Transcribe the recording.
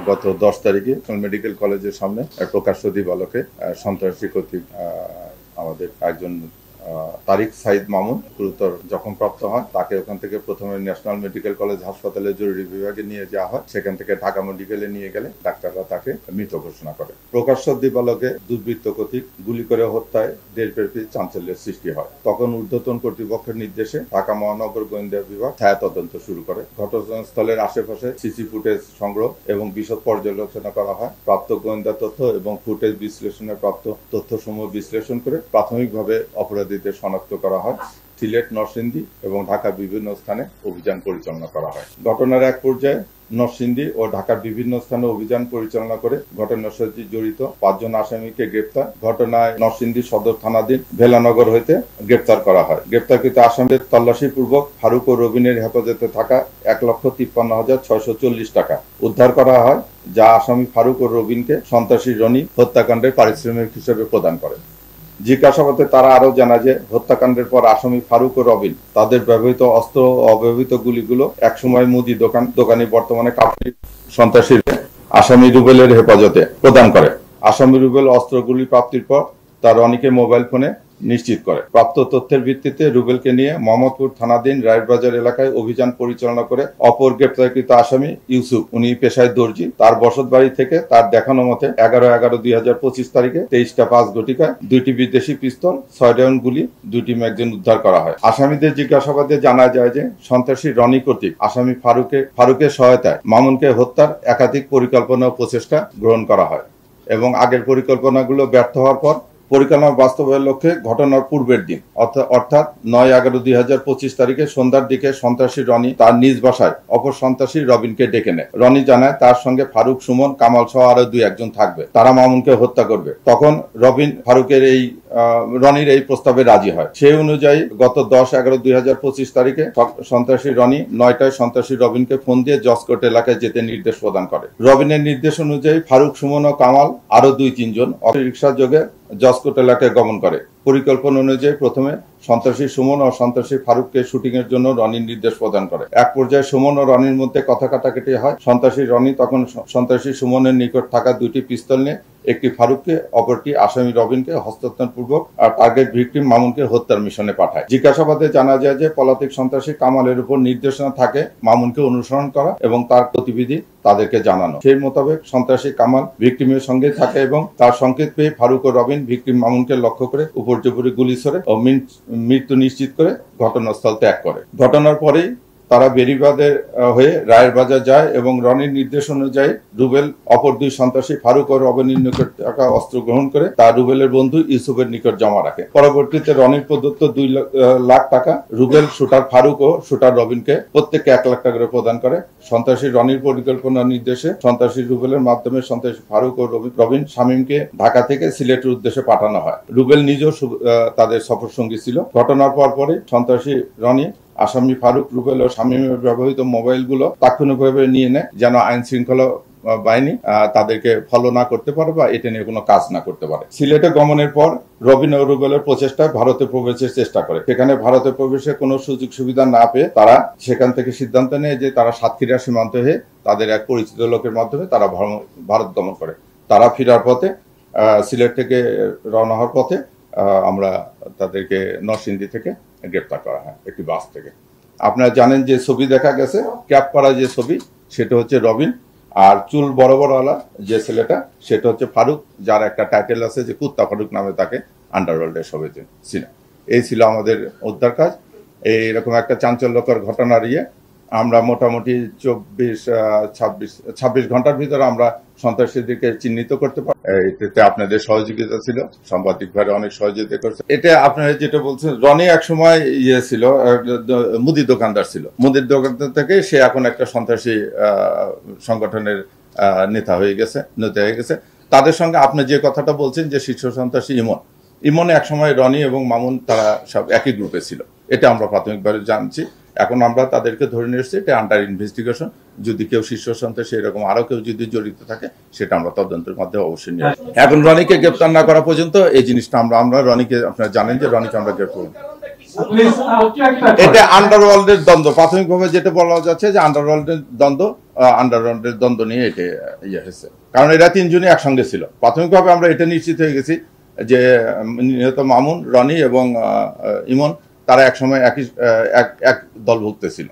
গত 10 তারিখে মেডিকেল কলেজের সামনে প্রকাশ্য দিবালোকে সন্ত্রাসী কর্তৃক আমাদের একজন তারিক সাইদ মামুন গুরুতর জখমপ্রাপ্ত হয়। তাকে ওখান থেকে প্রথমে ন্যাশনাল মেডিকেল কলেজ হাসপাতালে জরুরি বিভাগে নিয়ে যাওয়া হয়। সেখান থেকে ঢাকা মেডিকেলে নিয়ে গেলে ডাক্তাররা তাকে মৃত ঘোষণা করে। প্রকাশ্য দিবালোকে দুর্বৃত্ত কর্তৃক গুলি করে হত্যায় দেশব্যাপী চাঞ্চল্যের সৃষ্টি হয়। তখন ঊর্ধ্বতন কর্তৃপক্ষের নির্দেশে ঢাকা মহানগর গোয়েন্দা বিভাগ ছায়া তদন্ত শুরু করে। ঘটনাস্থলের আশেপাশে সিসি ফুটেজ সংগ্রহ এবং বিশদ পর্যালোচনা করা হয়। প্রাপ্ত গোয়েন্দা তথ্য এবং ফুটেজ বিশ্লেষণে প্রাপ্ত তথ্যসমূহ বিশ্লেষণ করে প্রাথমিকভাবে অপরাধীদের শনাক্ত করা হয়। সিলেট, নরসিংদী এবং ঢাকার বিভিন্ন স্থানে অভিযান পরিচালনা করা হয়। ঘটনার এক পর্যায়ে নরসিংদী ও ঢাকার বিভিন্ন স্থানে অভিযান পরিচালনা করে ঘটনার সাথে জড়িত 5 জন আসামিকে গ্রেপ্তার। ঘটনায় নরসিংদী সদর থানাধীন ভেলানগর হইতে গ্রেপ্তার করা হয়। গ্রেপ্তারকৃত আসামিদের তল্লাশি পূর্বক ফারুক ও রবিনের হেফাজতে থাকা 1,53,640 টাকা উদ্ধার করা হয়, যা আসামি ফারুক ও রবিনকে সন্ত্রাসী রনি হত্যাকাণ্ডের পারিশ্রমিক হিসেবে প্রদান করে। জিজ্ঞাসাবাদে তারা আরো জানায় যে হত্যাকাণ্ডের পর আসামি ফারুক ও রবিন তাদের ব্যবহৃত অস্ত্র ও অব্যবহৃত গুলিগুলো একসময় মুদি দোকানি বর্তমানে কাপড় সন্ত্রাসীর আসামি রুবেলের হেফাজতে প্রদান করে। আসামি রুবেল অস্ত্রগুলি প্রাপ্তির পর তার রনিকে মোবাইল ফোনে নিশ্চিত করে। প্রাপ্ত তথ্যের ভিত্তিতে রুবেলকে নিয়ে মোহাম্মদপুর থানাধীন রায়েরবাজার এলাকায় অভিযান পরিচালনা করে অপর গ্রেপ্তারকৃত আসামি ইউসুফ, উনি পেশায় দর্জি, তার বসত বাড়ি থেকে তার দেখানো মতে 11/11/2025 তারিখে 23টা 5 ঘটিকায় 2টি বিদেশি পিস্তল, 6 রাউন্ড গুলি, 2টি ম্যাগাজিন উদ্ধার করা হয়। আসামিদের জিজ্ঞাসাবাদে জানা যায় যে সন্ত্রাসী রনি কর্তৃক আসামি ফারুকের সহায়তায় মামুনকে হত্যার একাধিক পরিকল্পনা ও প্রচেষ্টা গ্রহণ করা হয় এবং আগের পরিকল্পনাগুলো ব্যর্থ হওয়ার পর পরিকল্পনা বাস্তবায়নের লক্ষ্যে ঘটনার পূর্বের দিন অর্থাৎ 9/11/2025 তারিখে সন্ধ্যার দিকে সন্ত্রাসী রনি তার নিজ বাসায় অপর সন্ত্রাসী রবিনকে ডেকে নেয়। রনি জানায় তার সঙ্গে ফারুক, সুমন, কামাল সহ আরো 2-1 থাকবে, তারা মামুনকে হত্যা করবে। তখন রবিন রনির এই প্রস্তাবে রাজি হয়। সেই অনুযায়ী গত 10/11/2025 তারিখে সন্ত্রাসী রনি 9টায় সন্ত্রাসী রবিনকে ফোন দিয়ে জসকোট এলাকায় যেতে নির্দেশ প্রদান করে। রবিনের নির্দেশ অনুযায়ী ফারুক, সুমন ও কামাল আরো 2-3 জন অটোরিকশা যোগে জসকোট এলাকায় গমন করে। পরিকল্পনা অনুযায়ী প্রথমে সন্ত্রাসী সুমন ও সন্ত্রাসী ফারুককে শুটিং এর জন্য রনির নির্দেশ প্রদান করে। এক পর্যায়ে সুমন ও রনির মধ্যে কথা কাটাকাটি হয়। সন্ত্রাসী রনি তখন সন্ত্রাসী সুমনের নিকট থাকা 2টি পিস্তল নিয়ে একটি ফারুককে, অপরটি আসামি রবিনকে হস্তান্তর পূর্বক টার্গেট ভিকটিম মামুনকে হত্যার মিশনে পাঠায়। জিজ্ঞাসাবাদে জানা যায় যে পলাতক সন্ত্রাসী কামালের উপর নির্দেশনা থাকে মামুনকে অনুসরণ করা এবং তার গতিবিধি তাদেরকে জানানো। সেই মোতাবেক সন্ত্রাসী কামাল ভিকটিমের সঙ্গে থাকে এবং তার সংকেত পেয়ে ফারুক ও রবিন ভিকটিম মামুনকে লক্ষ্য করে উপর্যুপরি গুলি ছোড়ে ও মৃত্যু নিশ্চিত করে ঘটনাস্থল ত্যাগ করে। ঘটনার পরেই তারা বেরিবাদের হয়ে রায়েরবাজার যায় এবং রনির নির্দেশ অনুযায়ী রুবেল অপর 2 সন্ত্রাসী ফারুক ও রবিনের নিকট থাকা অস্ত্র গ্রহণ করে তা রুবেলের বন্ধু ইউসুফের নিকট জমা রাখে। পরবর্তীতে রনির প্রদত্ত 2 লাখ টাকা রুবেল, শুটার ফারুক ও শুটার রবিনকে প্রত্যেককে 1 লাখ টাকা করে প্রদান করে। সন্ত্রাসী রনির পরিকল্পনা নির্দেশে সন্ত্রাসী রুবেলের মাধ্যমে সন্ত্রাসী ফারুক ও রবিন শামীমকে ঢাকা থেকে সিলেটের উদ্দেশ্যে পাঠানো হয়। রুবেল নিজেও তাদের সফর সঙ্গী ছিল। ঘটনার পরপরই সন্ত্রাসী রনি আসামি ফারুক, রুবেল ও শামীমের ব্যবহৃত মোবাইলগুলো তাৎক্ষণিকভাবে নিয়ে নেয় যেন আইন শৃঙ্খলা বাহিনী তাদেরকে ফলো না করতে পারে বা এটা নিয়ে কোনো কাজ না করতে পারে। সিলেটে গমনের পর রবিন ও রুবেলের প্রচেষ্টায় ভারতে প্রবেশের চেষ্টা করে। সেখানে ভারতে প্রবেশের কোনো সুযোগ সুবিধা না পেয়ে তারা সেখান থেকে সিদ্ধান্ত নেয় যে তারা সাতক্ষীরা সীমান্ত হয়ে তাদের এক পরিচিত লোকের মাধ্যমে তারা ভারত গমন করে। তারা ফেরার পথে সিলেট থেকে রওনা হওয়ার পথে আমরা তাদেরকে নরসিংদী থেকে গ্রেপ্তার করা হয় একটি বাস থেকে। আপনারা জানেন যে ছবি দেখা গেছে, ক্যাপ পরা যে ছবি সেটা হচ্ছে রবিন, আর চুল বড় বড় ওয়ালা যে ছেলেটা সেটা হচ্ছে ফারুক, যার একটা টাইটেল আছে যে কুত্তা ফারুক নামে তাকে আন্ডারওয়ার্ল্ডের সবাই ছিল। এই ছিল আমাদের উদ্ধার কাজ। এইরকম একটা চাঞ্চল্যকর ঘটনার আমরা মোটামুটি 26 ঘন্টার ভিতরে আমরা সন্ত্রাসীদেরকে চিহ্নিত করতে পারি। এতে আপনাদের সহযোগিতা ছিল, সাংবাদিক ভাইরা অনেক সহযোগিতা করছে। এটা আপনারা যেটা বলছেন, রনি এক সময় ছিল মুদি দোকানদার ছিল। মুদির দোকানদার থেকে সে এখন একটা সন্ত্রাসী সংগঠনের নেতা হয়ে গেছে। তাদের সঙ্গে আপনি যে কথাটা বলছেন যে শীর্ষ সন্ত্রাসী ইমন এক সময় রনি এবং মামুন তারা সব একই গ্রুপে ছিল, এটা আমরা প্রাথমিকভাবে জানছি। এখন আমরা তাদেরকে ধরে নিয়ে এসেছি, এটা আন্ডার ইনভেস্টিগেশন। যদি কেউ শীর্ষ সন্ত্রাসী এরকম আরো কেউ যদি জড়িত থাকে সেটা আমরা তদন্তের মধ্যে অবশ্যই নিয়ে আসবো। এখন রনিকে গ্রেপ্তার না করা পর্যন্ত এই জিনিসটা আমরা রনিকে, আপনারা জানেন যে রনিকে আমরা গ্রেপ্তার, এটা আন্ডারওয়ার্ল্ডের দ্বন্দ্ব। প্রাথমিকভাবে যেটা বলা যাচ্ছে যে আন্ডারওয়ার্ল্ডের দ্বন্দ্ব, আন্ডারগ্রাউন্ডের দ্বন্দ্ব নিয়ে এটা ইয়ে হয়েছে। কারণ এরা তিনজনই একসঙ্গে ছিল। প্রাথমিকভাবে আমরা এটা নিশ্চিত হয়ে গেছি যে নিহত মামুন, রনি এবং ইমন তারা একসময় এক দলভুক্ত ছিল।